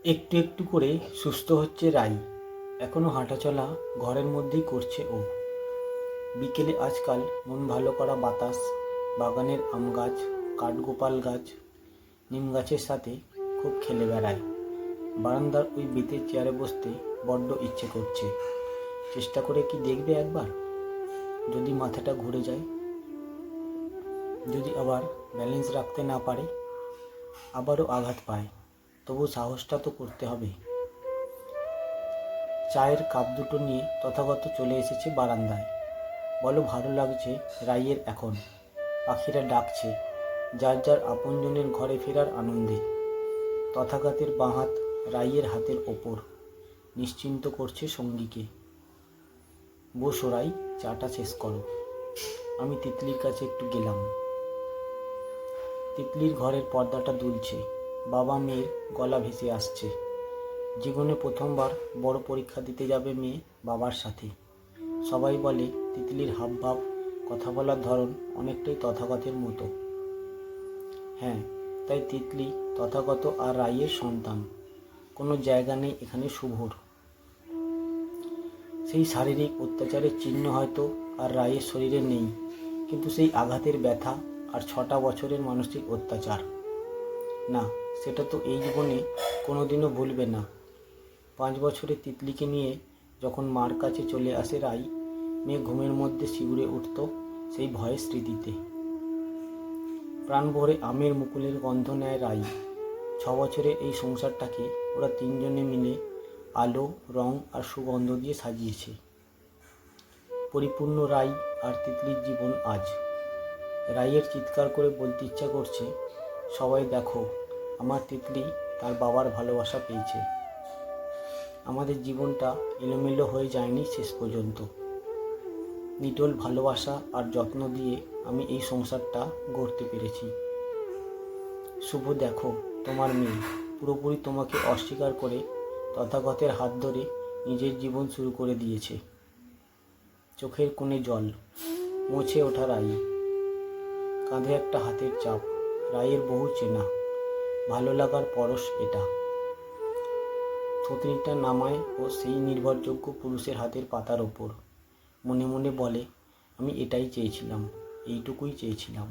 একটু একটু করে সুস্থ হচ্ছে রাই। এখনো হাঁটাচলা ঘরের মধ্যেই করছে ও। বিকেলে আজকাল মন ভালো করা বাতাস, বাগানের আম গাছ, কাঠগোপাল গাছ, নিম গাছের সাথে খুব খেলে বেড়ায়। বারান্দার ওই বেতের চেয়ারে বসতে বড্ড ইচ্ছে করছে। চেষ্টা করে কি দেখবে একবার? যদি মাথাটা ঘুরে যায়, যদি আবার ব্যালেন্স রাখতে না পারে, আবারও আঘাত পায়, তবু সাহসটা তো করতে হবে। চায়ের কাপ দুটো নিয়ে তথাগত চলে এসেছে বারান্দায়। বলো ভালো লাগছে রাইয়ের এখন। পাখিরা ডাকছে, যার যার আপনজনের ঘরে ফেরার আনন্দে। তথাগতের বাঁ হাত রাইয়ের হাতের ওপর, নিশ্চিন্ত করছে সঙ্গীকে। বসো রাই, চাটা শেষ করো। আমি তিতলির কাছে একটু গেলাম। তিতলির ঘরের পর্দাটা দুলছে, বাবা মেয়ের গলা ভেসে আসছে। জীবনে প্রথমবার বড় পরীক্ষা দিতে যাবে মেয়ে বাবার সাথে। সবাই বলে তিতলির হাবভাব, কথা বলার ধরন অনেকটাই তথাগতের মতো। হ্যাঁ, তাই তিতলি তথাগত আর রাইয়ের সন্তান। কোনো জায়গা নেই এখানে শুভর। সেই শারীরিক অত্যাচারের চিহ্ন হয়তো আর রাইয়ের শরীরে নেই, কিন্তু সেই আঘাতের ব্যথা আর 6টা বছরের মানসিক অত্যাচার, না, সেটা তো এই জীবনে কোনোদিনও ভুলবে না। 5 বছরের তিতলিকে নিয়ে যখন মার কাছে চলে আসে রাই, মেয়ে ঘুমের মধ্যে শিউরে উঠত সেই ভয়ের স্মৃতিতে। প্রাণ ভরে আমের মুকুলের গন্ধ নেয় রাই। 6 বছরের এই সংসারটাকে ওরা 3 জনে মিলে আলো, রং আর সুগন্ধ দিয়ে সাজিয়েছে। পরিপূর্ণ রাই আর তিতলির জীবন আজ। রাইয়ের চিৎকার করে বলতে ইচ্ছা করছে, সবাই দেখো, আমার তিতলি তার বাবার ভালোবাসা পেয়েছে। আমাদের জীবনটা এলোমেলো হয়ে যায়নি শেষ পর্যন্ত। নিটোল ভালোবাসা আর যত্ন দিয়ে আমি এই সংসারটা গড়তে পেরেছি। শুভ দেখো, তোমার মেয়ে পুরোপুরি তোমাকে অস্বীকার করে তথাগতের হাত ধরে নিজের জীবন শুরু করে দিয়েছে। চোখের কোণে জল, মুছে ওঠা রাই। কাঁধে একটা হাতের চাপ, রাইয়ের বহু চেনা ভালো লাগার পরশ এটা। থুতনিটা নামায় ও সেই নির্ভরযোগ্য পুরুষের হাতের পাতার ওপর। মনে মনে বলে, আমি এটাই চেয়েছিলাম, এইটুকুই চেয়েছিলাম।